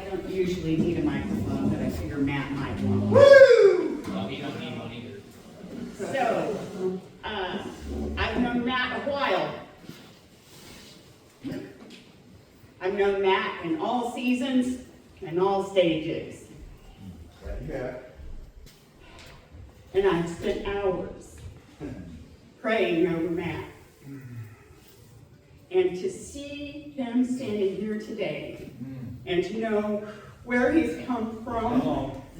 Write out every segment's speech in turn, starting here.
don't usually need a microphone, but I figure Matt might want one. Woo! Well, he don't need one either. So, I've known Matt a while. I've known Matt in all seasons and all stages. Yeah. And I've spent hours praying over Matt. And to see him standing here today and to know where he's come from,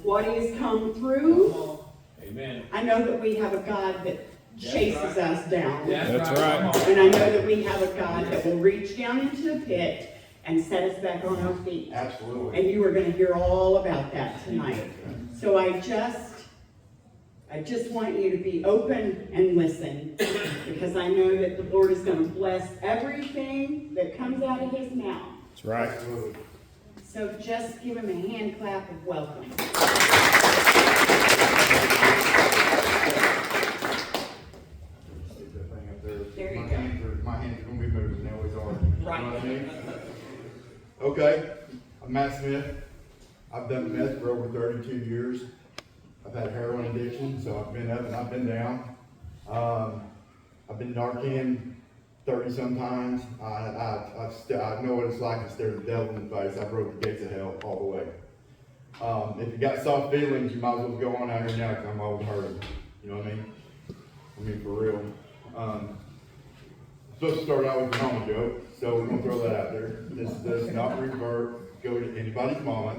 what he's come through, Amen. I know that we have a God that chases us down. That's right. And I know that we have a God that will reach down into the pit and set us back on our feet. Absolutely. And you are going to hear all about that tonight. So I just want you to be open and listen, because I know that the Lord is going to bless everything that comes out of his mouth. That's right. Absolutely. So just give him a hand clap of welcome. Stick that thing up there. There you my go. My hands are going to be moving, they always are. Right. You know what I mean? Okay, I'm Matt Smith. I've done meth for over 32 years. I've had heroin addiction, so I've been up and I've been down. I've been Narcan 30 sometimes. I know what it's like to stare the devil in the face. I broke the gates of hell all the way. If you got soft feelings, you might as well go on out here now, because I'm always hurting. You know what I mean? I mean, for real. Supposed to start out with a mama joke, so we're gonna throw that out there. This does not go to anybody's mama,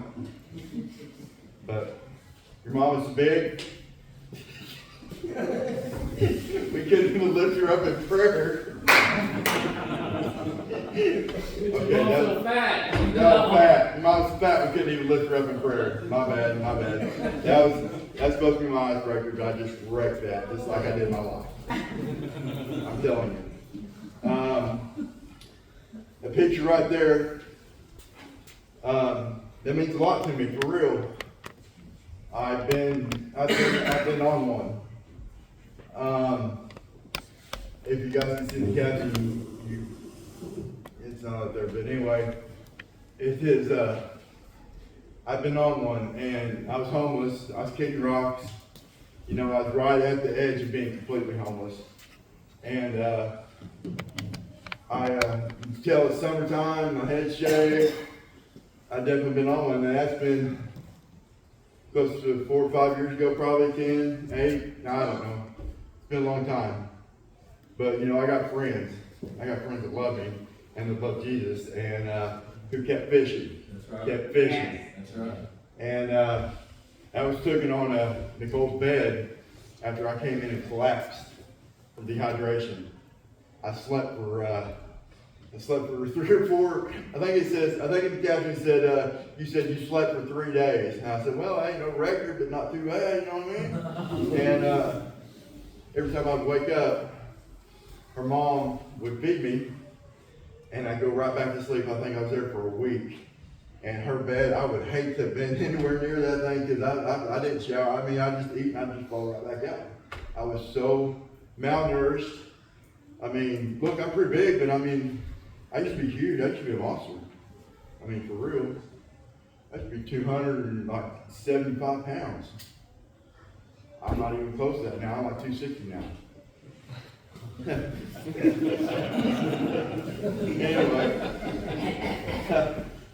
but your mama's big. We couldn't even lift her up in prayer. Okay, So fat. fat. Your mom's fat. We couldn't even lift her up in prayer. My bad. That's supposed to be my icebreaker, but I just wrecked that, just like I did my life. I'm telling you. The picture right there, that means a lot to me, for real. I've been on one. If you guys can see the caption, it's not up there, but anyway, it is, I've been on one, and I was homeless. I was kicking rocks. You know, I was right at the edge of being completely homeless. And I can tell it's summertime, my head's shaved. I've definitely been on one, and that's been close to 4 or 5 years ago, probably 10, 8, I don't know. It's been a long time. But, you know, I got friends. I got friends that love me and that love Jesus, and who kept fishing. That's right. Kept fishing. That's right. And I was taken on Nicole's bed after I came in and collapsed from dehydration. I slept for 3 or 4. I think the caption said, you said you slept for 3 days. And I said, well, I ain't no record, but not too bad, you know what I mean? And every time I would wake up, her mom would feed me, and I'd go right back to sleep. I think I was there for a week. And her bed, I would hate to have been anywhere near that thing, because I didn't shower. I mean, I just eat and I just fall right back out. I was so malnourished. I mean, look, I'm pretty big, but I mean, I used to be huge. I used to be a monster. I mean, for real. I used to be 275 pounds. I'm not even close to that now. I'm like 260 now. Anyway,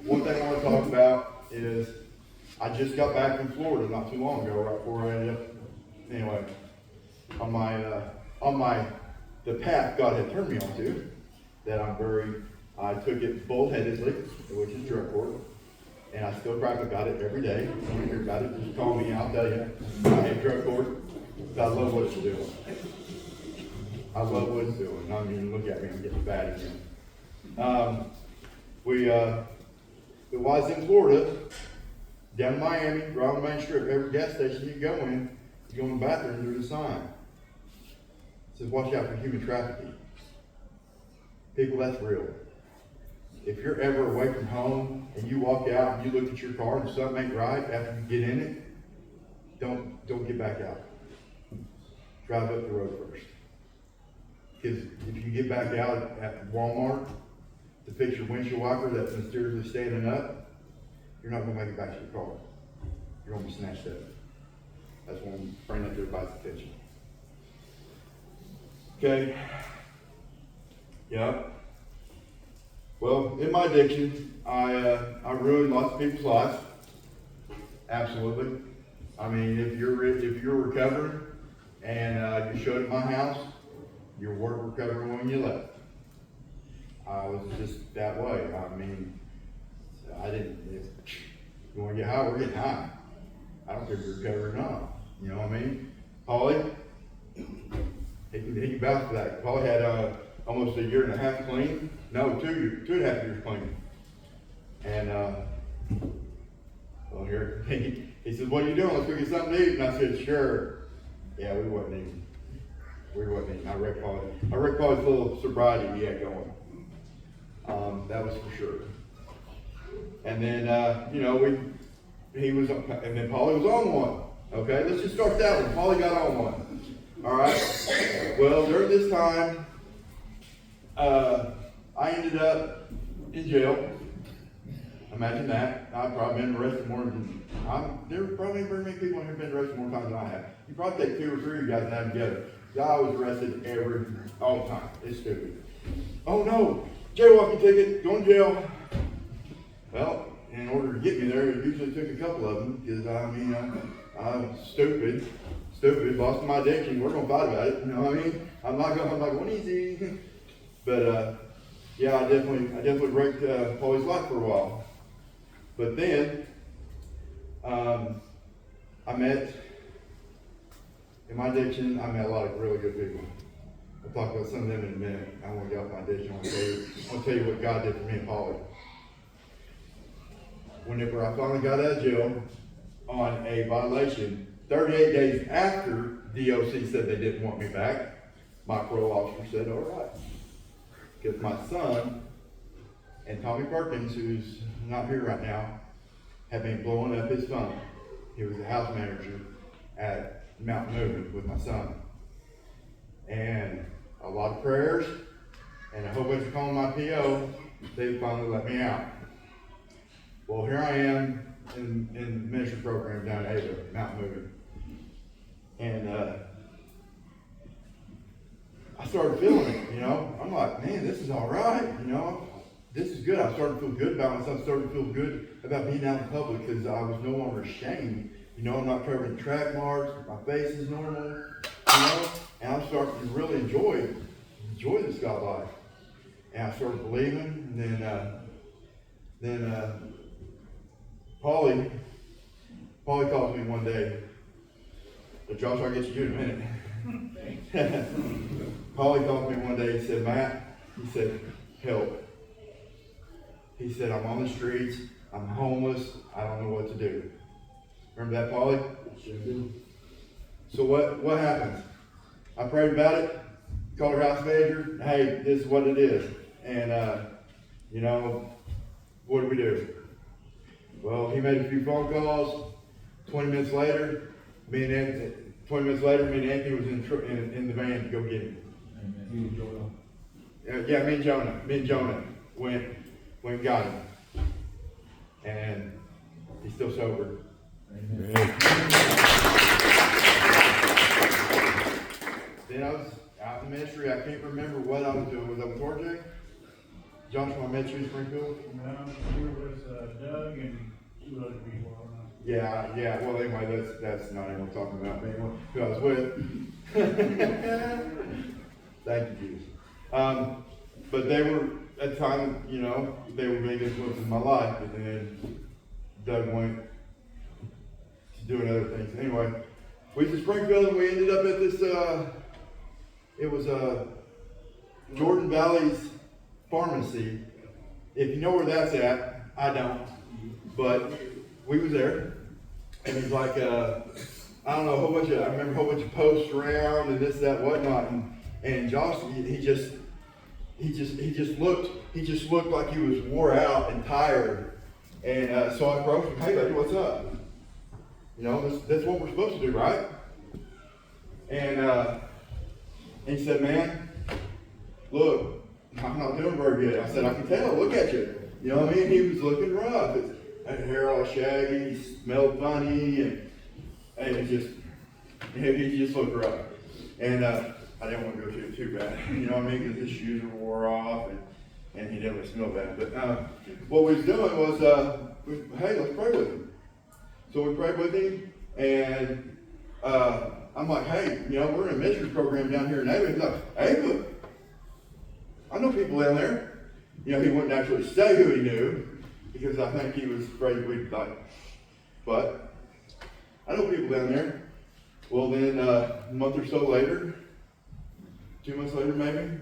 one thing I want to talk about is I just got back from Florida not too long ago, right before I ended up. Anyway, on the path God had turned me onto, that I took it bullheadedly, which is drug court, and I still crack about it every day. If you want to hear about it, just call me, I'll tell you. I hate drug court, but I love what it's doing. I love what it's doing. I mean, look at me, I'm getting bad again. It was in Florida, down in Miami, right on the main strip, every gas station you go in, you go in the bathroom, there's a sign. It says, watch out for human trafficking. People, that's real. If you're ever away from home and you walk out and you look at your car and something ain't right after you get in it, don't get back out. Drive up the road first. Because if you get back out at Walmart to fix your windshield wiper that's mysteriously standing up, you're not gonna make it back to your car. You're gonna be snatched up. That's when I'm bringing that to everybody's attention. Okay. Yeah. Well, in my addiction, I ruined lots of people's lives. Absolutely. I mean, if you're recovering and you showed at my house, you weren't recovering when you left. I was just that way. I mean, I didn't. If you want to get high, we're getting high. I don't care if you're recovering or not. You know what I mean? Paulie, he can vouch for that. Paulie had almost a year and a half clean. No, 2.5 years clean. And well, here he said, "What are you doing? Let's go get something to eat." And I said, "Sure." Yeah, we wasn't eating. I wrecked Paulie's little sobriety he had going. That was for sure. And then and then Paulie was on one. Okay, let's just start that one. Paulie got on one. All right. Well, during this time, I ended up in jail. Imagine that. I've probably been arrested more than there's probably very many people here have been arrested more times than I have. You probably take 2 or 3 of you guys and have them together. I was arrested all the time. It's stupid. Oh no, jaywalking ticket, going to jail. Well, in order to get me there, it usually took a couple of them because I'm stupid, lost my addiction. We're gonna fight about it. You know what I mean? I'm not going easy. But yeah, I definitely wrecked Paulie's life for a while. But then in my addiction, I met a lot of really good people. I'll talk about some of them in a minute. I won't get off my addiction. I'll tell you what God did for me and Paulie. Whenever I finally got out of jail on a violation, 38 days after DOC said they didn't want me back, my parole officer said, "All right." Because my son and Tommy Perkins, who's not here right now, had been blowing up his phone. He was a house manager at Mount Moving with my son. And a lot of prayers and a whole bunch of calling my PO, they finally let me out. Well, here I am in the ministry program down at Ava, Mount Moving. And I started feeling it, I'm like, man, this is all right, this is good. I started to feel good about myself. I started to feel good about being out in public because I was no longer ashamed. I'm not covered in track marks. My face is normal, and I'm starting to really enjoy this God life. And I started believing, and then Paulie calls me one day. But Josh, I'll get you in a minute. Paulie called me one day. He said, "Matt," he said, "help." He said, "I'm on the streets. I'm homeless. I don't know what to do." Remember that, Paulie? Sure do. So what happens? I prayed about it. Called our house manager. Hey, this is what it is. And what do we do? Well, he made a few phone calls. 20 minutes later, me and Anthony was in the van to go get him. Yeah, me and Jonah went and got him. And he's still sober. Amen. Then I was out in the ministry. I can't remember what I was doing. Was I with RJ? Josh, when I met you in Springfield? No, here was Doug and 2 other people. I don't know. Yeah. Well, anyway, that's not anyone talking about me. Who I was with. Thank you, Jesus. But they were, at the time, they were big influences in my life. But then Doug went to doing other things. Anyway, we was in Springfield and we ended up at this, it was Jordan Valley's Pharmacy. If you know where that's at, I don't. But we was there. And he's like, I don't know, I remember a whole bunch of posts around and this, that, whatnot. And Josh, he just looked like he was wore out and tired. And so I approached him, "Hey buddy, what's up? That's what we're supposed to do, right?" And he said, "Man, look, I'm not doing very good." I said, "I can tell, look at you." You know what I mean? He was looking rough. Had hair all shaggy, smelled funny, and he just looked rough. And I didn't want to go too bad, you know what I mean? Because his shoes were wore off, and he definitely smelled bad. But what we was doing was, hey, let's pray with him. So we prayed with him, and I'm like, hey, you know, we're in a ministry program down here in Ava. He's like, Ava? I know people down there. You know, he wouldn't actually say who he knew, because I think he was afraid we'd like, but I know people down there. Well, then a month or so later, 2 months later maybe?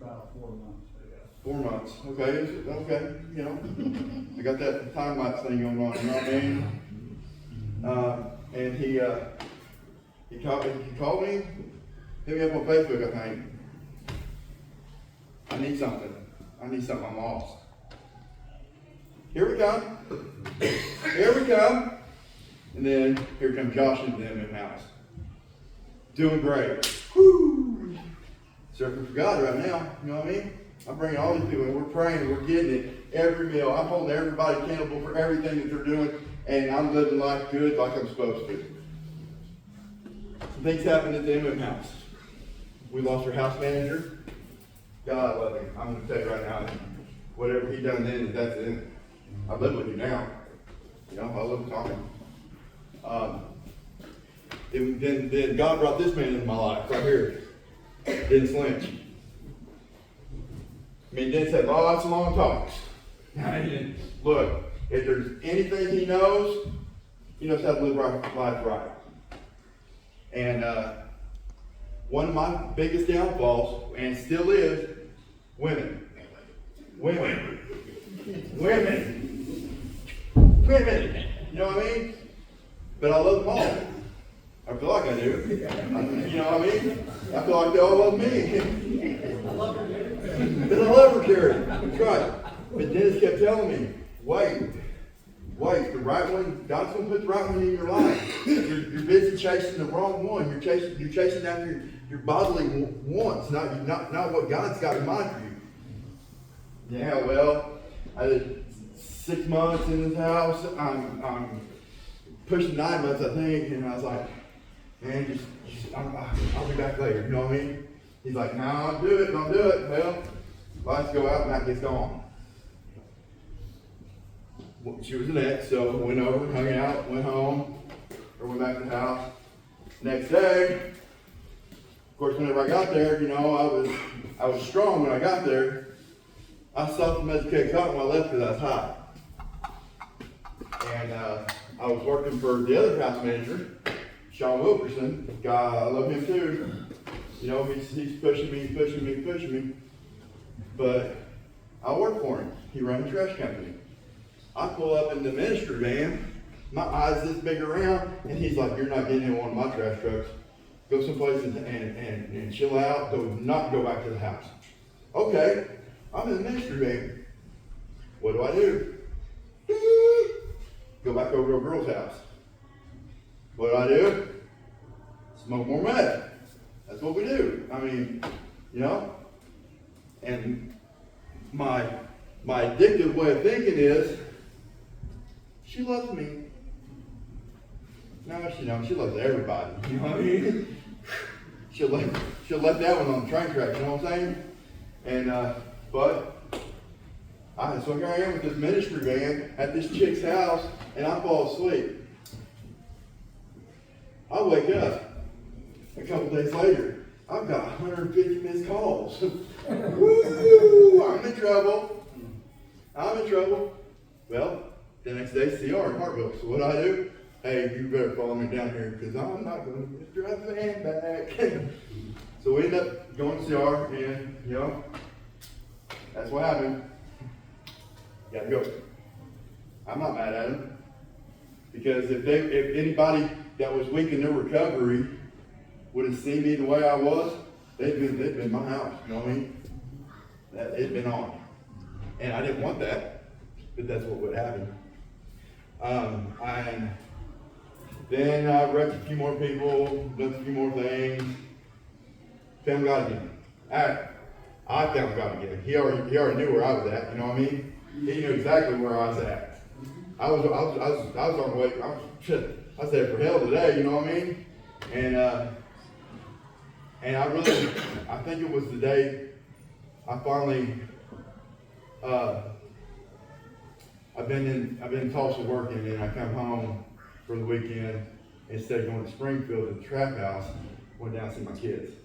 About 4 months, I guess. 4 months, okay, you know. I got that time lapse thing going on, you know what I mean? And he called me, hit me up on Facebook, I think. I need something, I'm lost. Here we come. And then here comes Josh and them in the house. Doing great. Woo! Surfing for God right now, you know what I mean? I'm bringing all these people in, we're praying, we're getting it every meal. I'm holding everybody accountable for everything that they're doing, and I'm living life good like I'm supposed to. Some things happened at the MM house. We lost our house manager. God love him. I'm going to tell you right now, whatever he done then, that's it. I live with you now. You know, I love talking. Then God brought this man into my life right here. Dennis Lynch. I mean, Dennis had lots of long talks. Look, if there's anything he knows how to live life right. And one of my biggest downfalls, and still is, women. You know what I mean? But I love them all. I feel like I do. You know what I mean? I feel like they all love me. But I love her, Carrie. That's right. But Dennis kept telling me, wait, the right one, God's going to put the right one in your life. You're busy chasing the wrong one. You're chasing after your bodily wants, not what God's got in mind for you. Yeah, well, I did 6 months in this house. I'm pushing 9 months, I think, and I was like, man, I'll be back later. You know what I mean? He's like, no, don't do it. Well, lights go out and that gets gone. Well, she was an ex, so went over, hung out, went home, or went back to the house. Next day, of course, whenever I got there, you know, I was strong when I got there. I saw some medicated cotton when I left because I was hot. And I was working for the other house manager, Sean Wilkerson. God, I love him too. You know, he's pushing me. But I work for him. He runs a trash company. I pull up in the ministry van, my eyes this big around, and he's like, you're not getting in one of my trash trucks. Go someplace and chill out. Not go back to the house. Okay, I'm in the ministry van. What do? Go back over to a girl's house. What do? Smoke more meth. That's what we do. I mean, you know? And my addictive way of thinking is, she loves me. No, she don't. She loves everybody. You know what I mean? She'll let that one on the train track. You know what I'm saying? And so here I am with this ministry van at this chick's house, and I fall asleep. I wake up a couple days later. I've got 150 missed calls. Woo! I'm in trouble. Well, the next day, CR in Hartville. So what do? Hey, you better follow me down here because I'm not going to drive the van back. So we end up going to CR, and, you know, that's what happened. Gotta go. I'm not mad at him. Because if anybody that was weak in their recovery would have seen me the way I was, they'd been in my house. You know what I mean? It'd been on. And I didn't want that, but that's what would happen. And then I wrecked a few more people, done a few more things, found God again. I found God again. He already knew where I was at, you know what I mean? He knew exactly where I was at. I was on the way. I was headed for hell today. You know what I mean? And I think it was the day I finally. I've been in Tulsa working, and I come home for the weekend. Instead of going to Springfield to the trap house, went down to see my kids.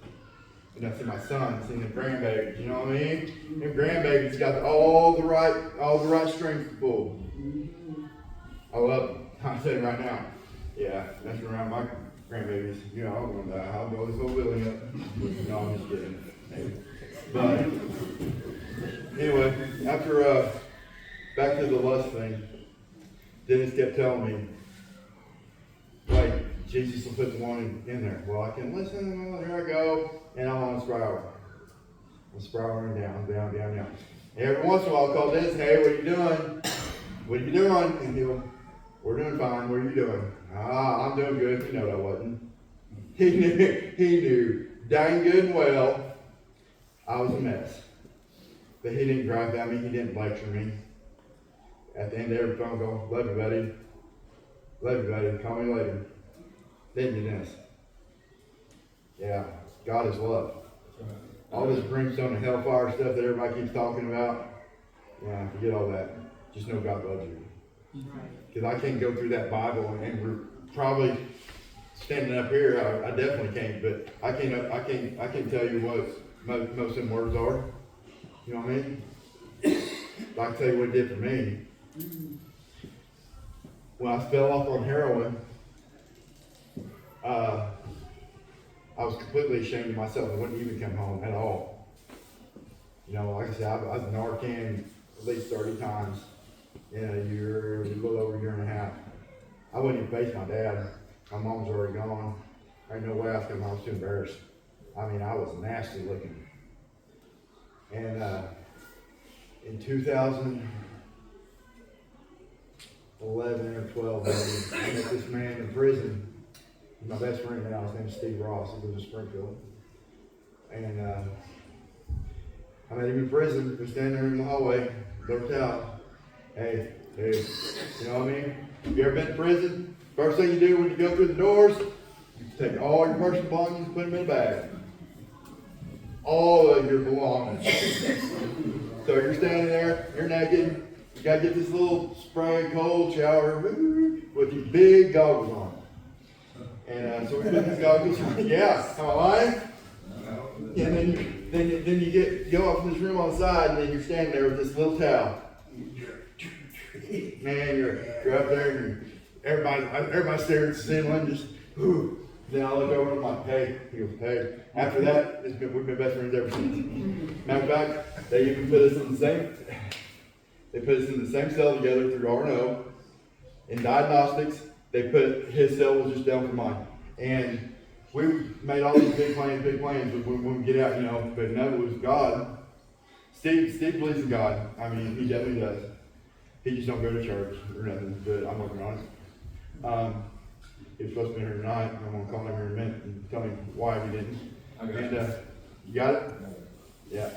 Went down to see my son, seen the grandbabies. You know what I mean? Them grandbabies got all the right strings to pull. I love them. I'm telling you right now. Yeah, messing around my grandbabies. You know, I'm going to die. I'll go this whole building up. No, I'm just kidding. But anyway, after back to the lust thing, Dennis kept telling me, like, Jesus will put the one in there. Well, I can listen, well, here I go, and I'm on a spiral. I'm spiraling down. Every once in a while, I'll call Dennis, hey, what are you doing? What are you doing? And he'll, we're doing fine, what are you doing? I'm doing good. You know I wasn't. He knew dang good and well I was a mess. But he didn't drive at me, he didn't lecture me. At the end of every phone call, love you, buddy. Love you, buddy. Call me later. Didn't you, Dennis? Yeah, God is love. All this brimstone and hellfire stuff that everybody keeps talking about, yeah, forget all that. Just know God loves you. Because I can't go through that Bible and we're probably standing up here. I definitely can't, but I can tell you what most of them words are. You know what I mean? I can tell you what it did for me. When I fell off on heroin, I was completely ashamed of myself. I wouldn't even come home at all. You know, like I said, I've Narcan at least 30 times in a year, a little over a year and a half. I wouldn't even face my dad. My mom was already gone. There ain't no way I was coming home. I was too embarrassed. I mean, I was nasty looking. And in 2011 or 12, I met this man in prison. He's my best friend now. His name's Steve Ross. He lives in Springfield. And I met him in prison. We're standing there in the hallway, looked out. Hey, you know what I mean? You ever been to prison? First thing you do when you go through the doors, you take all your personal belongings and put them in a bag. All of your belongings. So you're standing there, you're naked, you gotta get this little spray cold shower with these big goggles on. And so we put these goggles on. Yeah, am I lying? And then you go up in this room on the side, and then you're standing there with this little towel. Man, you're up there, and everybody's staring at the ceiling, just whoo. Then I look over and I'm like, hey. He goes, hey. After that, we've been best friends ever since. Matter of fact, they even put us in the same cell together through R&O. In diagnostics, they put his cell was just down from mine. And we made all these big plans when we get out, you know, but none of it was God. Steve believes in God. I mean, he definitely does. He just don't go to church or nothing, but I'm working on it. He was supposed to be here tonight. I'm going to call him here in a minute and tell him why we didn't. And you got it? Yeah.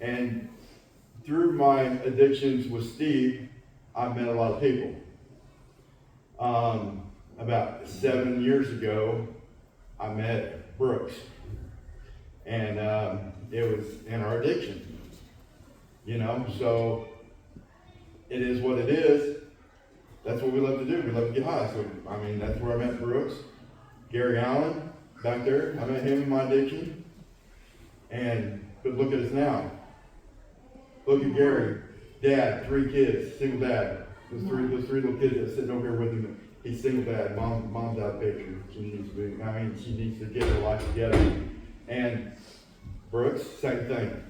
And through my addictions with Steve, I've met a lot of people. About 7 years ago, I met Brooks. And it was in our addiction. You know, so it is what it is. That's what we love to do. We love to get high. So, I mean, that's where I met Brooks. Gary Allen, back there. I met him in my addiction. But look at us now. Look at Gary. Dad, 3 kids, single dad. Those three little kids that are sitting over here with him. He's single dad. Mom's out of picture. She needs to get her life together. And Brooks, same thing.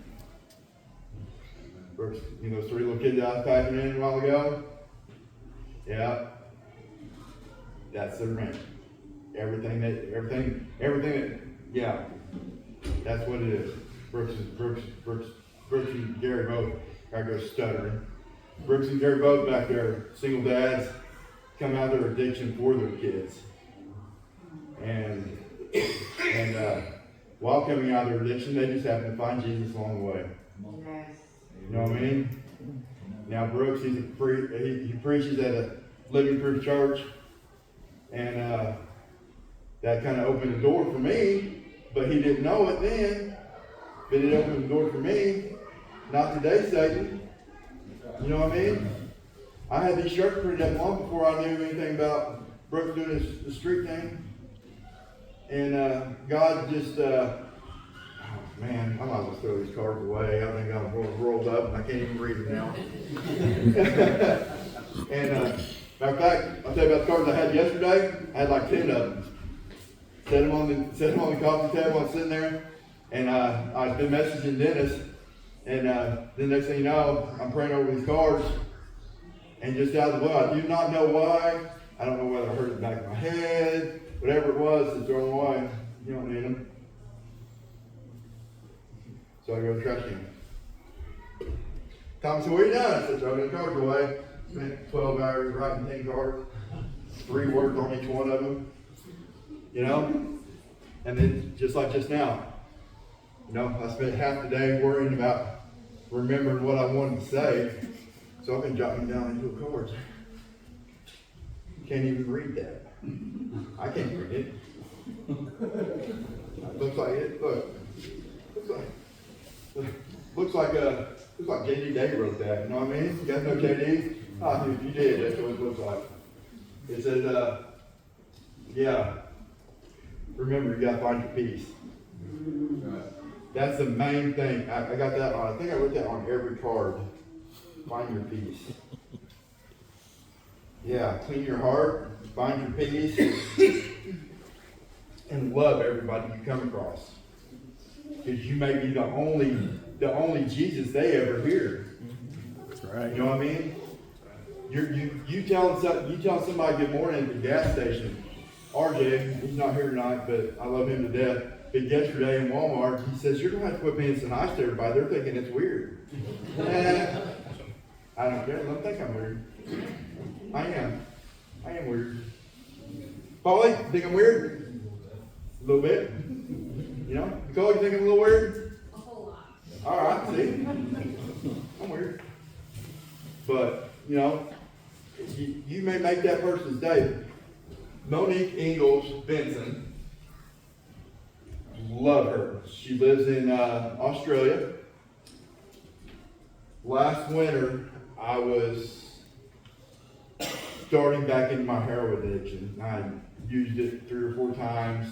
Brooks, you know, those 3 little kids that I was packing in a while ago? Yeah. That's their rent. Everything that, yeah. That's what it is. Brooks and Gary both, I go stuttering. Brooks and Gary both back there, single dads, come out of their addiction for their kids. And while coming out of their addiction, they just happen to find Jesus along the way. You know what I mean? Now Brooks, he preaches at a Living Proof church, and that kind of opened the door for me, but he didn't know it then. But it opened the door for me. Not today, Satan. You know what I mean? I had these shirts printed up long before I knew anything about Brooks doing the street thing. And God just, man, I might as well throw these cards away. I think I'm rolled up and I can't even read them now. And matter of fact, I'll tell you about the cards I had yesterday. I had like 10 of them. Set them on the coffee table. I'm sitting there, and I've been messaging Dennis. And the next thing you know, I'm praying over these cards, and just out of the blue, I do not know why. I don't know whether I heard it in the back of my head, whatever it was, to throw them away. You don't need them. So I go to the trash can. Tommy said, "What are you doing?" I said, "Throwing the cards away." Spent 12 hours writing 10 cards, 3 words on each one of them. You know? And then, just like just now, you know, I spent half the day worrying about remembering what I wanted to say, so I've been jotting down into a card. Can't even read that. I can't read it. Looks like it. Looks like JD Day wrote that. You know what I mean? You guys know JD? Oh, if you did, that's what it looks like. It says, yeah. Remember, you gotta find your peace. That's the main thing. I got that on. I think I wrote that on every card. Find your peace. Yeah, clean your heart, find your peace, and love everybody you come across. Because you may be the only Jesus they ever hear. That's right. You know what I mean? You telling somebody good morning at the gas station. RJ, he's not here tonight, but I love him to death. But yesterday in Walmart, he says, "You're going to have to quit being so nice to everybody. They're thinking it's weird." I don't care. Let them think I'm weird. I am weird. Paulie, you think I'm weird? A little bit. You know? Nicole, you think I'm a little weird? A whole lot. All right, see? I'm weird. But, you know, you may make that person's day. Monique Ingalls Benson. Love her. She lives in Australia. Last winter, I was starting back in my heroin addiction. I used it 3 or 4 times,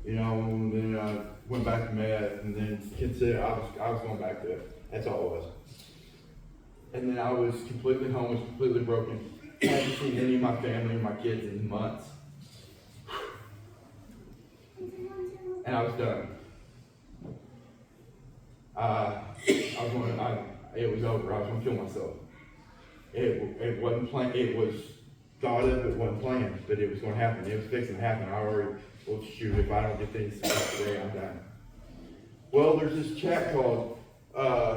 you know, and then I went back to meth, and then considered I was going back to it. That's all it was. And then I was completely homeless, completely broken. I hadn't seen any of my family or my kids in months. And I was done. It was over. I was going to kill myself. It wasn't planned. It was thought of. It wasn't planned, but it was going to happen. It was fixing to happen. I already, well, shoot, if I don't get things today, I'm done. Well, there's this chat called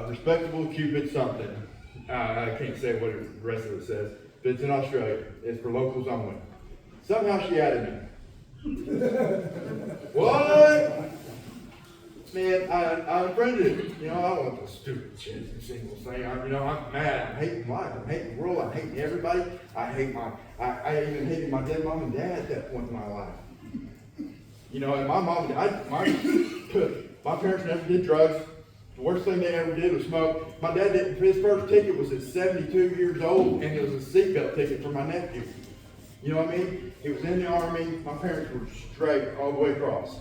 Respectable Cupid something. I can't say what the rest of it says, but it's in Australia. It's for locals only. Somehow she added me. What? Man, I unfriended it. You know, I don't want those stupid shit, single thing. I'm mad. I'm hating life. I'm hating the world. I'm hating everybody. I I even hated my dead mom and dad at that point in my life. You know, and my mom and dad, my parents never did drugs. The worst thing they ever did was smoke. My dad didn't. His first ticket was at 72 years old, and it was a seatbelt ticket for my nephew. You know what I mean? He was in the army. My parents were straight all the way across.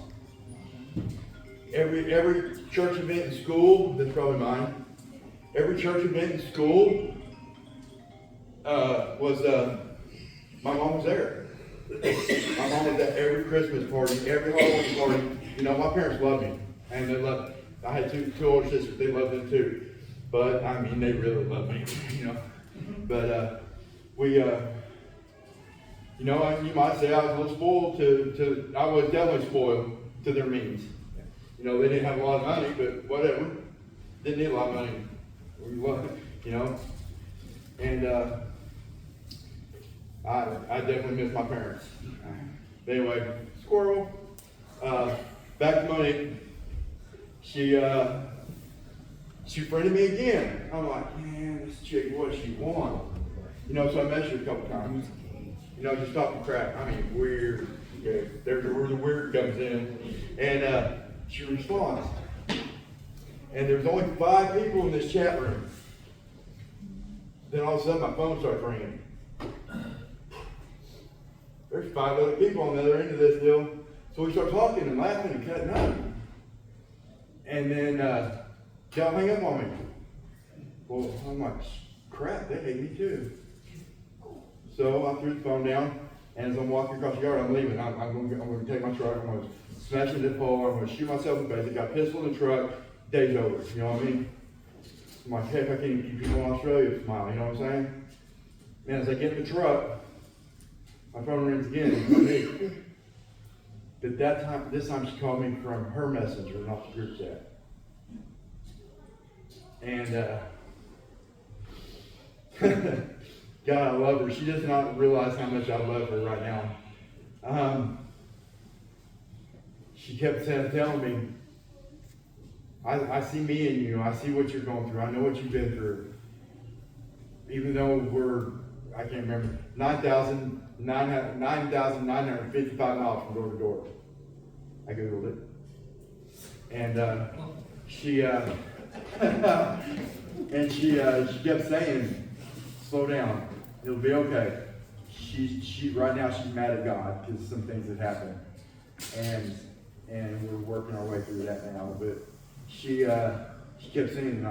Every church event in school, that's probably mine. Every church event in school my mom was there. My mom was at every Christmas party, every Halloween party. You know, my parents loved me, and they loved. I had two older sisters. They loved them too, but I mean, they really loved me. You know, but we. You know, you might say I was a little spoiled I was definitely spoiled to their means. You know, they didn't have a lot of money, but whatever. Didn't need a lot of money. You know, and I definitely miss my parents. But anyway, squirrel. Back to Monique. She she friended me again. I'm like, man, this chick, what does she want? You know, so I met her a couple times. You know, just talking crap. I mean, weird. Okay, there's where the weird comes in. And she responds. And there's only 5 people in this chat room. Then all of a sudden my phone starts ringing. There's 5 other people on the other end of this deal. So we start talking and laughing and cutting up. And then y'all hang up on me. Well, I'm like, crap, they hate me too. So I threw the phone down, and as I'm walking across the yard, I'm leaving. I'm going to take my truck, I'm going to smash into the pole, I'm going to shoot myself in the face. I got a pistol in the truck, day's over, you know what I mean? I'm like, heck, I can't even keep people in Australia smile, you know what I'm saying? And as I get in the truck, my phone rings again, it's me. But this time she called me from her messenger, not the group chat. And God, I love her. She does not realize how much I love her right now. She kept telling me, I see me in you. I see what you're going through. I know what you've been through. Even though I can't remember, 9,955 miles from door to door. I Googled it. And she kept saying, slow down. It'll be okay. She right now she's mad at God because some things that happened, and we're working our way through that now. But she kept saying,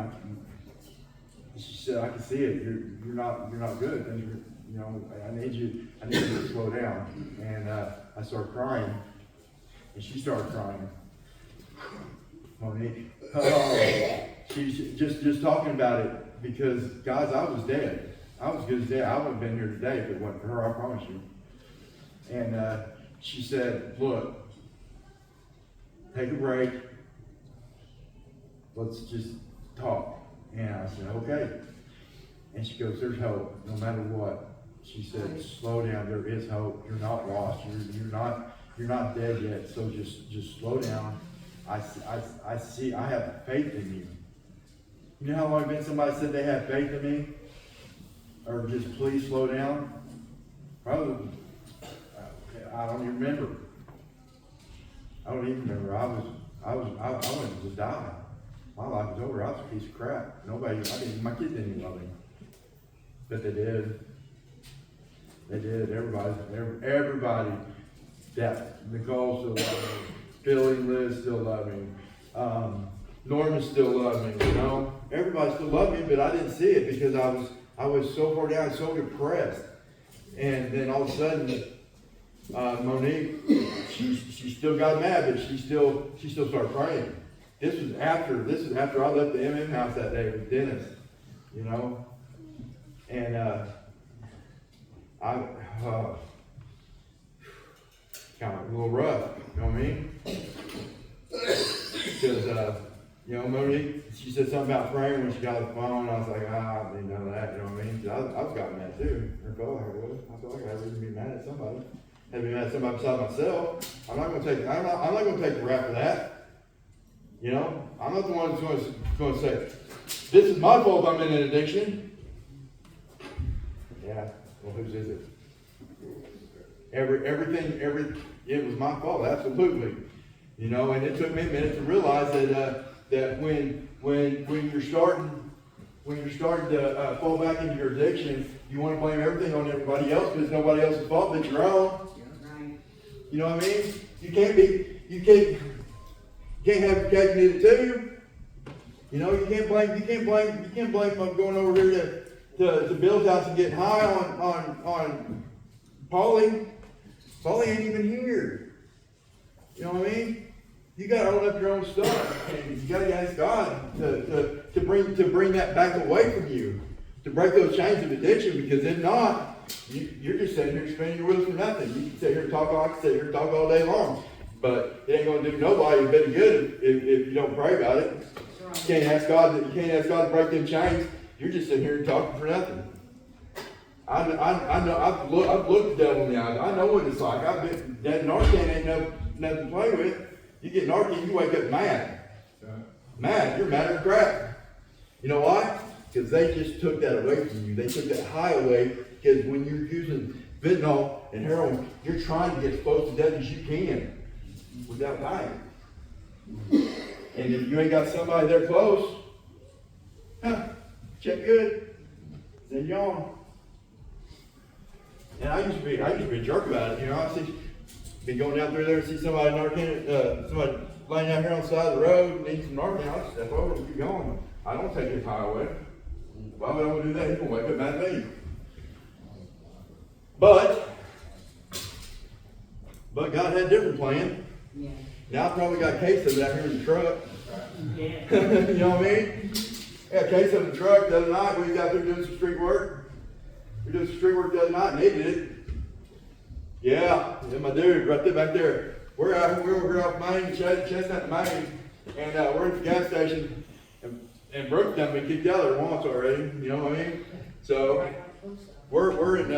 she said, I can see it. You're not good. Things are, you know, I need you to slow down. And I started crying, and she started crying. Monique, she's just talking about it because guys, I was dead. I was good as dead. I wouldn't have been here today if it wasn't for her, I promise you. And she said, look, take a break. Let's just talk. And I said, okay. And she goes, there's hope, no matter what. She said, slow down, there is hope. You're not lost. You're not dead yet. So just slow down. I see, I have faith in you. You know how long it's been somebody said they have faith in me? Or just please slow down? Probably, I don't even remember. I wanted to just die. My life was over. I was a piece of crap. My kids didn't even love me. But they did. They did. Everybody. That Nicole still loved me. Billy and Liz still love me. Norman still loved me, you know? Everybody still loved me, but I didn't see it because I was so far down, so depressed. And then all of a sudden, Monique, she still got mad, but she still started praying. This is after I left the MM house that day with Dennis, you know? And kind of a little rough, you know what I mean? Because, you know, Monique, she said something about praying when she got the phone. I was like, I didn't know that, you know what I mean? I was got mad too. I felt like I had to be mad at somebody. I had to be mad at somebody besides myself. I'm not going to take the rap for that. You know, I'm not the one that's going to say, this is my fault I'm in an addiction. Yeah, well, whose is it? It was my fault, absolutely. You know, and it took me a minute to realize that when you're starting to fall back into your addiction, you want to blame everything on everybody else because it's nobody else's fault but your own. You know what I mean? You can't have your cake and eat it too. You know, you can't blame them going over here to Bill's house and getting high on Paulie. Paulie ain't even here. You know what I mean? You got to own up your own stuff, and you got to ask God to bring that back away from you, to break those chains of addiction. Because if not, you're just sitting here spinning your wheels for nothing. You can sit here and talk. I can sit here and talk all day long, but it ain't going to do nobody a bit of good if you don't pray about it. You can't ask God to break them chains. You're just sitting here and talking for nothing. I know. I've looked the devil in the eyes. I know what it's like. That Narcan ain't nothing to play with. You get Narcan, you wake up mad. Mad. You're mad at crap. You know why? Because they just took that away from you. They took that high away, because when you're using fentanyl and heroin, you're trying to get as close to death as you can without dying. And if you ain't got somebody there close, check good, then you're on. And I used to be a jerk about it. You know, I be going down through there and see somebody somebody laying out here on the side of the road, needs some Narcan. I just step over and keep going. I don't take his highway. Why would I want to do that? He's gonna wake up mad at me. But God had a different plan. Yeah. Now I probably got a case of it out here in the truck. Yeah. You know what I mean? I got a case of the truck the other night. We got there doing some street work. We did some street work the other night and needed it. Yeah, my dude, right there back there. We're out here, we're off Main, Chestnut Main, and we're at the gas station, and Brooks done been kicked out there once already. You know what I mean? So we're in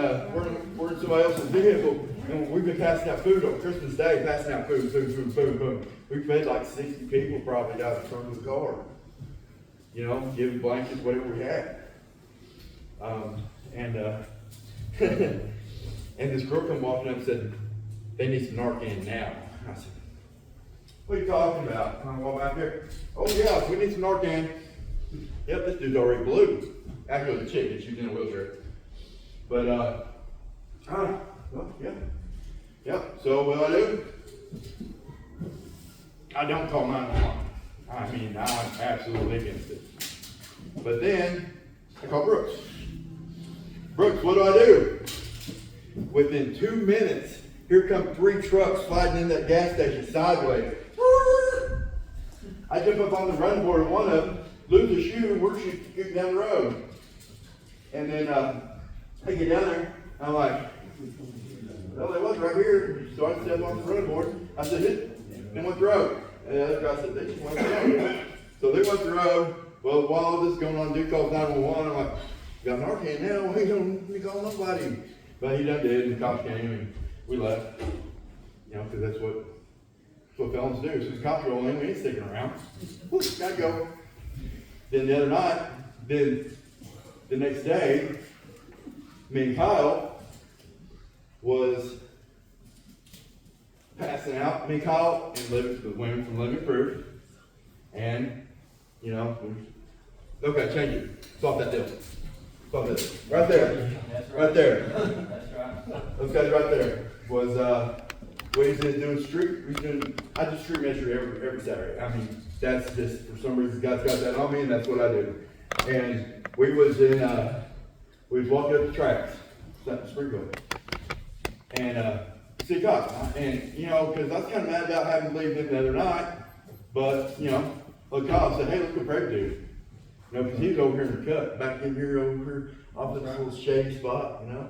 somebody else's vehicle, and we've been passing out food on Christmas Day, passing out food. We fed like 60 people probably out in front of the car. You know, giving blankets, whatever we had. And this girl come walking up and said, they need some Narcan now. I said, what are you talking about? And I walk back there. Oh yeah, we need some Narcan. Yep, this dude's already blue. Actually, the chick, she's in a wheelchair. But, well, yeah. Yep, so what do? I don't call 911. I mean, I'm absolutely against it. But then, I call Brooks. Brooks, what do? Within 2 minutes, here come 3 trucks sliding in that gas station sideways. I jump up on the running board of one of them, lose a shoe, and we're shooting down the road. And then I get down there, and I'm like, well, they was right here. So I step on the running board. I said, they went the road. And the other guy said, they just went the road. So they went the road. Well, while all this is going on, dude calls 911. I'm like, got Narcan now, we don't call nobody. But he done did, and the cops came, and we left. You know, because that's what felons do. So the cops roll in, we ain't sticking around. Gotta go. Then the other night, the next day, me and Kyle was passing out. Me and Kyle and the women from Living Proof. And, you know, okay, change it. Stop that deal. Stop it. Right there. Right there. That's right. Those guys right there was what he's doing I do street measure every Saturday. I mean, that's just for some reason God's got that on me, and that's what I do. And we was walking up the tracks, Springfield, and see cops. And you know, because I was kind of mad about having to leave them the other night, but you know, look, cop said, "Hey, look what Craig did." You know, because he was over here in the cut, back in here, over here, off this little shady spot, you know.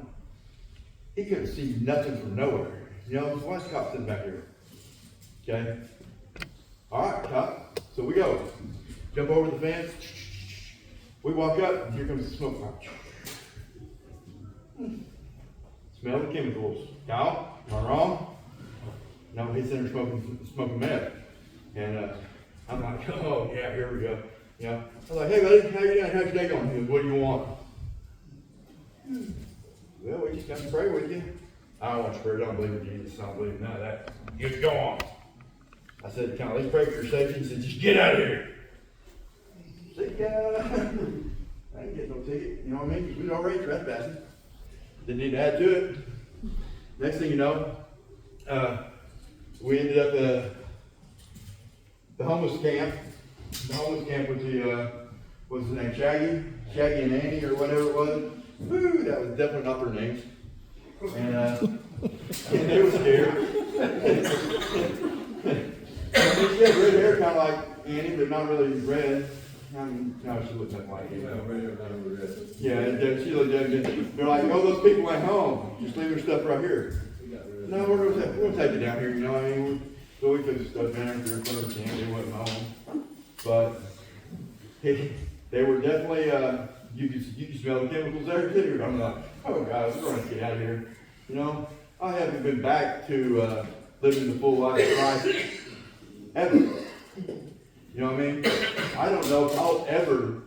He couldn't see nothing from nowhere. You know, so why is the cop sitting back here? Okay? All right, cop. So we go. Jump over the fence. We walk up, and here comes the smoke pipe. Smell the chemicals. Kyle, am I wrong? No, he's in there smoking meth. And I'm like, oh, yeah, here we go. You know, I was like, hey, buddy, how you doing? How's your day going? He goes, what do you want? Well, we just come to pray with you. I don't want you to pray. I don't believe in Jesus. I don't believe in none of that. You just go on. I said, can I at least pray for your safety? He said, just get out of here. See, I ain't getting no ticket. You know what I mean? Because we was already trespassing. Didn't need to add to it. Next thing you know, we ended up at the homeless camp. The homeless camp was what's his name? Shaggy and Annie or whatever it was. Woo, that was definitely not their names. And they were scared. She had red hair, kind of like Annie, but not really red. I mean, no, she looked nothing like Annie. Yeah, she looked dead. They're like, oh, those people ain't home. Just leave their stuff right here. No, we're gonna take it down here. You know what I mean? So we took the stuff down there in front of the camp. They wasn't home. But they were definitely, you could smell the chemicals there too. I'm like, oh guys, we're gonna get out of here. You know, I haven't been back to living the full life of Christ ever. You know what I mean? I don't know if I'll ever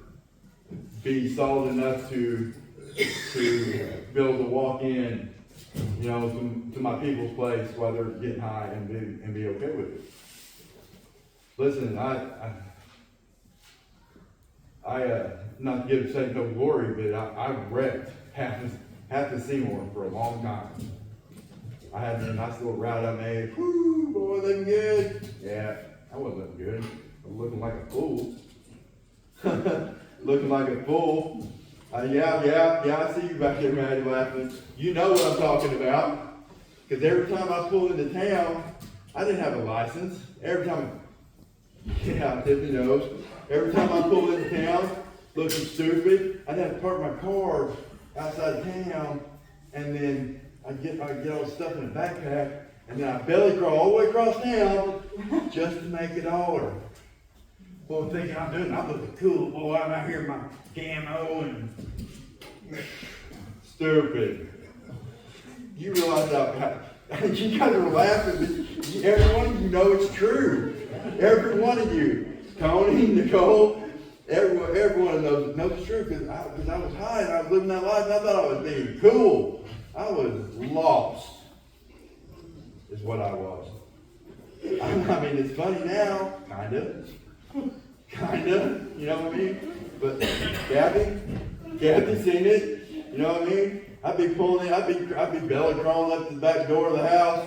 be solid enough to be able to walk in, you know, to my people's place while they're getting high and be okay with it. Listen, not to give Satan no glory, but I wrecked half the Seymour for a long time. I had a nice little route I made. Whoo, boy, looking good. Yeah, I wasn't looking good. I was looking like a fool. Looking like a fool. Yeah, I see you back there, Maddie, laughing. You know what I'm talking about. Because every time I pulled into town, I didn't have a license. Every time, yeah, I tipped the nose. Every time I pulled into town, looking stupid, I'd have to park my car outside of town, and then I'd get all the stuff in a backpack, and then I'd belly crawl all the way across town just to make $1. Boy, thinking I'm looking cool. Boy, I'm out here in my camo and stupid. You realize how you guys are laughing, but every one of you know it's true. Every one of you, Tony, Nicole, everyone knows it's true because I was high and I was living that life and I thought I was being cool. I was lost, is what I was. I mean, it's funny now, kind of, you know what I mean? But Gabby seen it, you know what I mean? I'd be pulling in, I'd be belly crawling up to the back door of the house.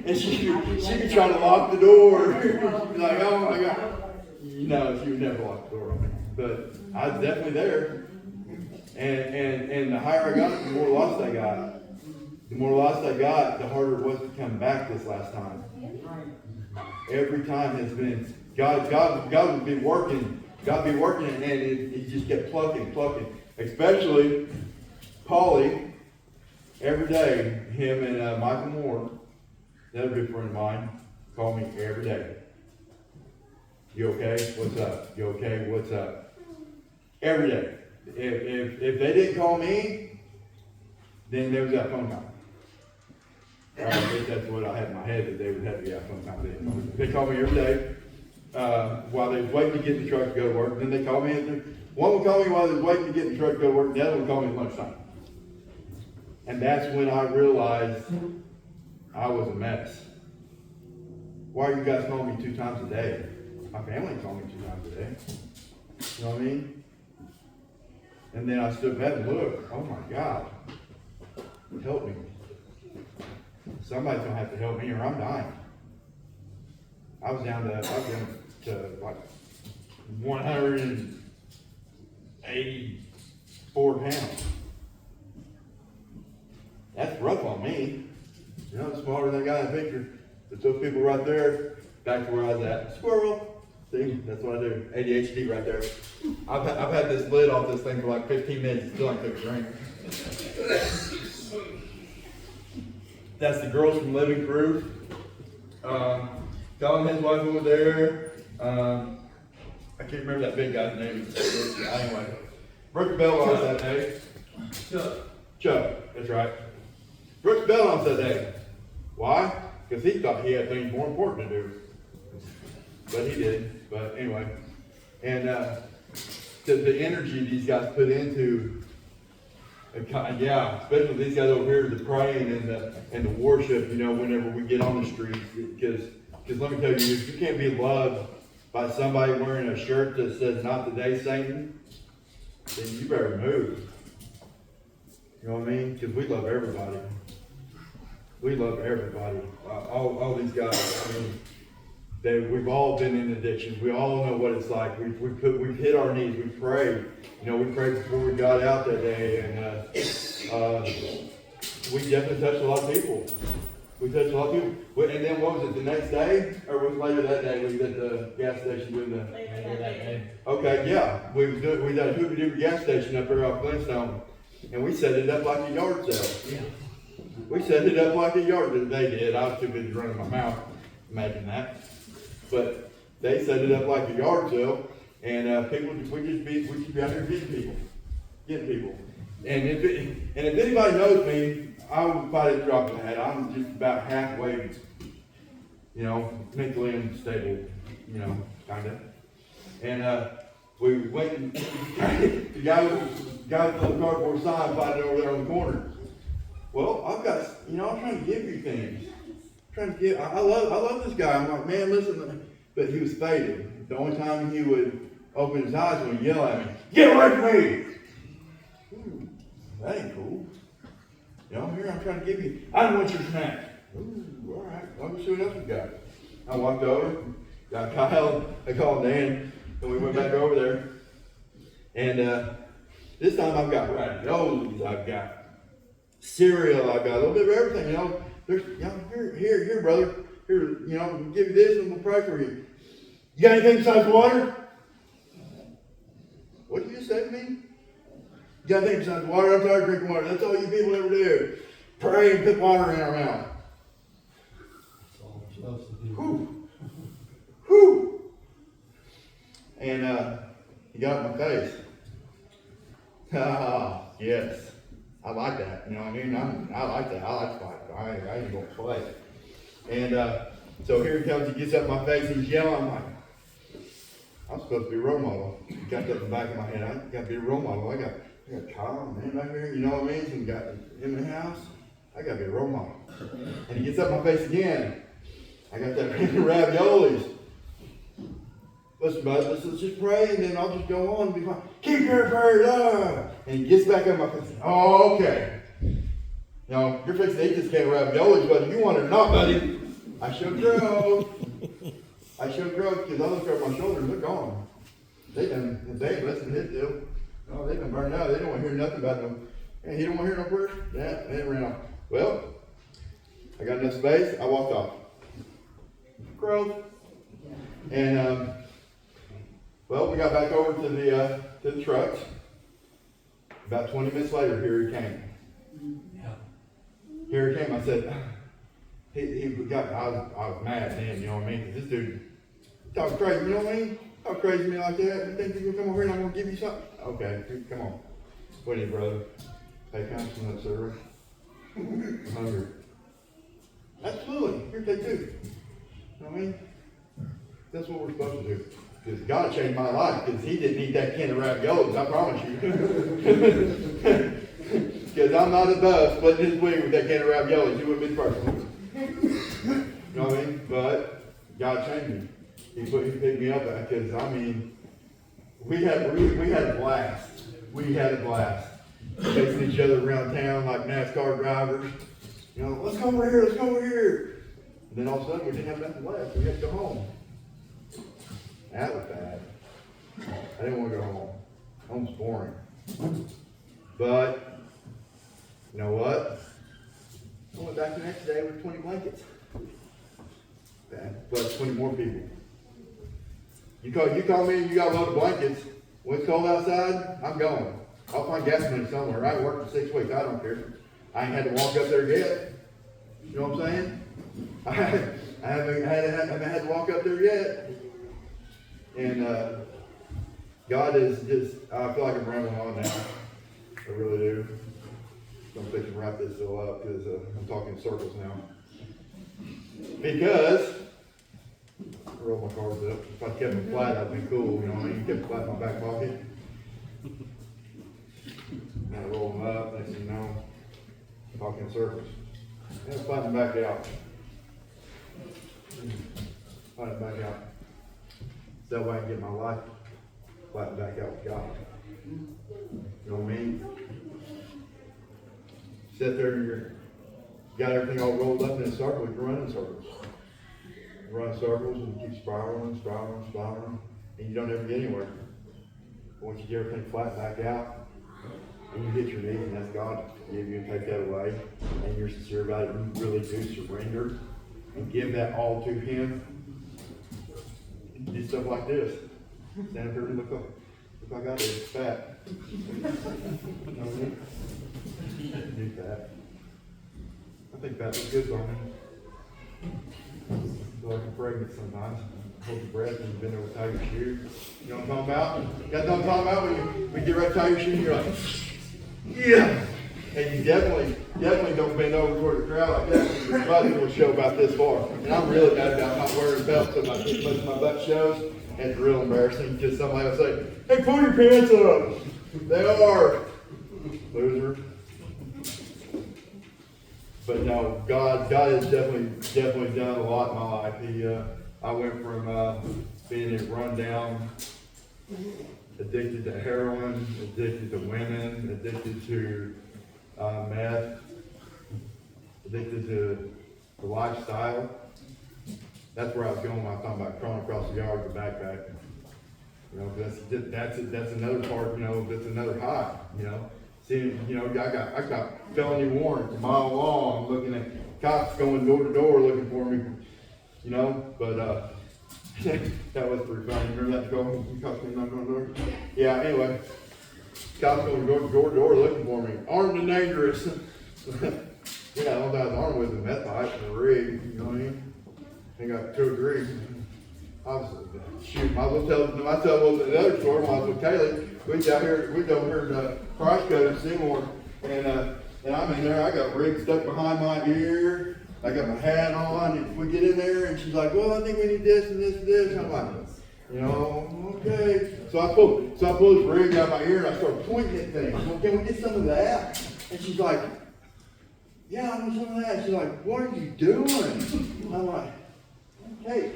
And she'd be trying to lock the door. Like, oh my God. No, she would never lock the door on me. But I was definitely there. And the higher I got, the more lost I got. The more lost I got, the harder it was to come back this last time. Every time has been, God would be working. God be working and he just kept plucking. Especially Paulie, every day, him and Michael Moore, another good friend of mine, call me every day. You okay? What's up? You okay? What's up? Every day. If they didn't call me, then there was that phone call. I guess that's what I had in my head, that they would have to get a phone call. They call me every day while they was waiting to get in the truck to go to work. Then they call me. One would call me while they was waiting to get in the truck to go to work. The other would call me at lunchtime. And that's when I realized I was a mess. Why are you guys calling me 2 times a day? My family called me 2 times a day. You know what I mean? And then I stood back and looked. Oh my God. Help me. Somebody's gonna have to help me or I'm dying. I was down to like 184 pounds. That's rough on me. You know, smaller than that guy in the picture. But those people right there, back to where I was at. Squirrel. See, that's what I do. ADHD right there. I've had this lid off this thing for like 15 minutes. Still ain't took a drink. That's the girls from Living Proof. Colin and his wife over there. I can't remember that big guy's name. Anyway, Brooke Bell on that day. Chuck, that's right. Brooks Bell on that day. Why? Because he thought he had things more important to do. But he did. But anyway. And the energy these guys put into, especially these guys over here, the praying and the worship, you know, whenever we get on the streets. Because let me tell you, if you can't be loved by somebody wearing a shirt that says, "Not today, Satan," then you better move. You know what I mean? Because we love everybody. We love everybody. All these guys. I mean, we've all been in addictions. We all know what it's like. We've hit our knees. We prayed. You know, we prayed before we got out that day, and we definitely touched a lot of people. We touched a lot of people. And then what was it? The next day, or was it later that day? We was at the gas station doing the. Later that day. Okay, yeah, we did a hoopty-doopty gas station up there off Glenstone, and we set it up like a yard sale. Yeah. We set it up like a yard. They did. I was too busy running my mouth, imagine that. But they set it up like a yard sale, and people, we just be out there getting people. And if anybody knows me, I would probably drop the hat. I'm just about halfway, you know, mentally unstable, you know, kind of. And we went and the guy with the cardboard sign fighting over there on the corner. Well, I've got, I'm trying to give you things. I love this guy. I'm like, man, listen, but he was faded. The only time he would open his eyes when he yell at me, get away from me! Ooh, that ain't cool. Here I'm trying to give you, I don't want your snack. Ooh, all right, let me see what else we got. I walked over, got Kyle, I called Dan, and we went back over there. And this time I've got raviolis, I've got cereal, I've got a little bit of everything, There's, here, brother. Here, we'll give you this and we'll pray for you. You got anything besides water? What did you say to me? You got anything besides water? I'm tired of drinking water. That's all you people ever do. Pray and put water in our mouth. That's all we're supposed to do. Whew. Whew. And he got in my face. Ah, yes. I like that, I mean? I like that. I like to fight. I ain't gonna play. And so here he comes, he gets up in my face, he's yelling. I'm like, I'm supposed to be a role model. Got that in the back of my head. I got to be a role model. I got Kyle, man, back here, you know what I mean? And got in the house. I got to be a role model. And he gets up in my face again. I got that raviolis. Listen, bud, let's just pray and then I'll just go on and be fine. Keep your prayers up. And he gets back up my face. Oh, okay. You're fixing to eat this can of raviolis, whether you want it or not, buddy. I shall grow. Because I look over my shoulders, they're gone. They ain't listening to his deal. No, they've been burned out. They don't want to hear nothing about them. And he don't want to hear no prayer? Yeah, they ran off. Well, I got enough space, I walked off. Growth. And well, we got back over to the trucks. About 20 minutes later, here he came. Here he came. I said, I was mad at him, you know what I mean? Because this dude talking crazy, you know what I mean? Talk crazy to me like that. You think you're gonna come over here and I'm gonna give you something? Okay, come on. What do you, brother? Hey, can I have some of that syrup? I'm hungry. Absolutely. Here, take two. You know what I mean? That's what we're supposed to do. Because God changed my life because he didn't eat that can of raviolis, I promise you. Because I'm not above splitting his wing with that can of raviolis. You wouldn't be the first one. You know what I mean? But God changed me. He picked me up because, I mean, we had a blast. We had a blast. Chasing each other around town like NASCAR drivers. Let's go over here, let's go over here. And then all of a sudden we didn't have nothing left. We had to go home. That was bad. I didn't want to go home. Home's boring. But, you know what? I went back the next day with 20 blankets. Bad. Plus 20 more people. You call me and you got a load of blankets. When it's cold outside, I'm going. I'll find gas money somewhere. I worked for 6 weeks. I don't care. I ain't had to walk up there yet. You know what I'm saying? I haven't had to walk up there yet. And God is just, I feel like I'm rambling on now. I really do. I'm fixing to wrap this all up because I'm talking in circles now. Because, I rolled my cards up. If I'd kept them flat, I'd been cool. You know what I mean? Kept them flat in my back pocket. Now I roll them up. Next thing you know, I'm talking in circles. And flatten them back out. Flatten them back out. That way I can get my life flattened back out with God. You know what I mean? Sit there and you got everything all rolled up in a circle, you run in circles. You run in circles and you keep spiraling, and you don't ever get anywhere. But once you get everything flattened back out, and you hit your knees and ask God to forgive you and take that away, and you're sincere about it, you really do surrender and give that all to Him. Do stuff like this. Stand up here and look like I did. Fat. You know what I mean? Do fat. I think fat looks good on me. I feel like I'm pregnant sometimes. Hold your breath and bend over, tie your shoe. You know what I'm talking about? You know what I'm talking about? When you get ready to tie your shoe, you're like, yeah. And you definitely don't bend over toward the crowd like that because your butt will show about this far. And I'm really bad about not wearing a belt so my butt shows. And it's real embarrassing because somebody will say, hey, pull your pants up. They are. Loser. But no, God has definitely done a lot in my life. I went from being a rundown, addicted to heroin, addicted to women, addicted to meth, addicted to the lifestyle. That's where I was going when I was talking about crawling across the yard with a backpack. You know, that's another part. You know, that's another high. You know, seeing, you know, I got felony warrants a mile long, looking at cops going door to door looking for me. You know, but that was pretty funny. Remember that girl? Cops came knocking on the door. Yeah. Anyway, cops going door to door looking for me, armed and dangerous. Yeah, I don't think I was armed with a meth pipe and a rig. You know what I mean? I got 2 degrees. Obviously, shoot, might as well tell the other story. Might as well Kaylee. We over here to Price Code in Seymour, and I'm in there. I got rigs stuck behind my ear. I got my hat on. And we get in there, and she's like, "Well, I think we need this and this and this." And I'm like, "You know, okay." So I pull this rig out of my ear, and I start pointing at things. Well, can we get some of that? And she's like, "Yeah, I want some of that." She's like, "What are you doing?" I'm like, "Hey."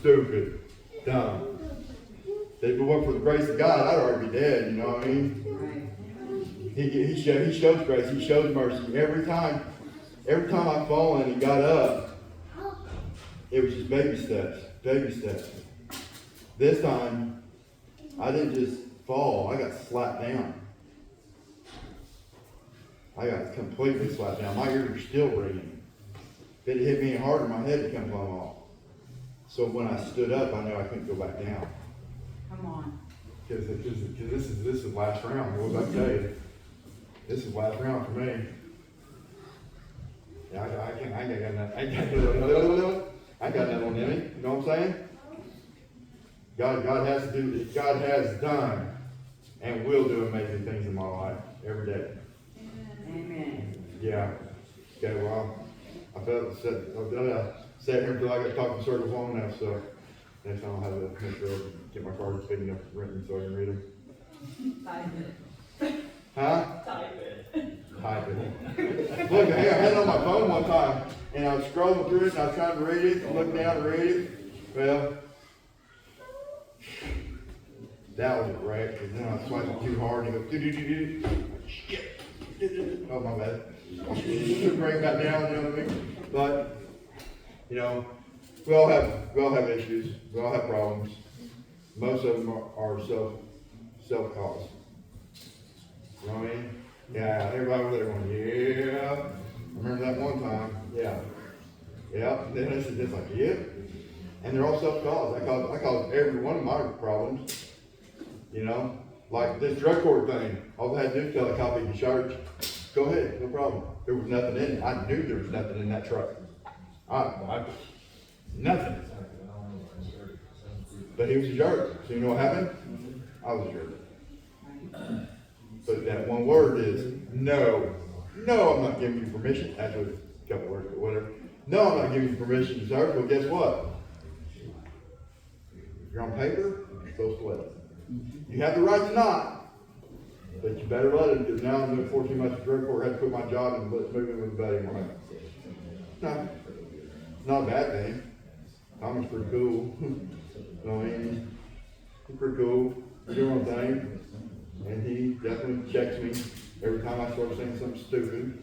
Stupid. Dumb. If it weren't for the grace of God, I'd already be dead, you know what I mean? He shows grace, he shows mercy. Every time I've fallen and got up, it was just baby steps. This time, I didn't just fall, I got slapped down. I got completely slapped down. My ears are still ringing. If it hit me harder, my head would come blown off. So when I stood up, I knew I couldn't go back down. Come on. Because this is last round. What was I tell you? This is last round for me. Yeah, I got that on me. You know what I'm saying? God has done and will do amazing things in my life every day. Amen. Yeah. Okay, well, I felt sat here until I got talking circles long enough, so next time I'll have to make sure I get my cards big enough written so I can read them. Type it. Huh? Type it. Type it. Look, I had it on my phone one time, and I was scrolling through it, and I was trying to read it, look down and read it. Well, that was a wreck, because then I was swiping too hard, and it goes, do-do-do-do. Shit. Oh, my bad. Bring it back down, you know what I mean? But, you know, we all have issues. We all have problems. Most of them are self-caused. You know what I mean? Yeah, everybody over there going, yeah. I remember that one time. Yeah. Yeah. Then it's just like, yeah. And they're all self-caused. I caused every one of my problems. You know? Like this drug court thing. All I had to do is tell the cop he could charge. Go ahead, no problem. There was nothing in it. I knew there was nothing in that truck. Nothing. But he was a jerk. So you know what happened? I was a jerk. But that one word is no. No, I'm not giving you permission. Actually, a couple words, but whatever. No, I'm not giving you permission to search. Well, guess what? If you're on paper, you're supposed to let it. You have the right to not. But you better let it, because now I'm doing 14 months of drug court. I had to quit my job and move in with a buddy of mine. No, it's not a bad thing. Tommy's pretty cool. You know what I mean? He's pretty cool. He's doing one thing. And he definitely checks me every time I start saying something stupid.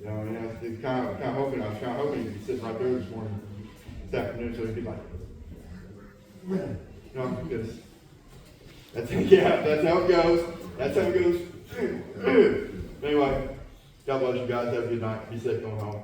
You know what I mean? I was kind of hoping he'd be sitting right there this afternoon, so he'd be like, you know, because that's how it goes. That's how it goes. Anyway, God bless you guys. Have a good night. Be safe going home.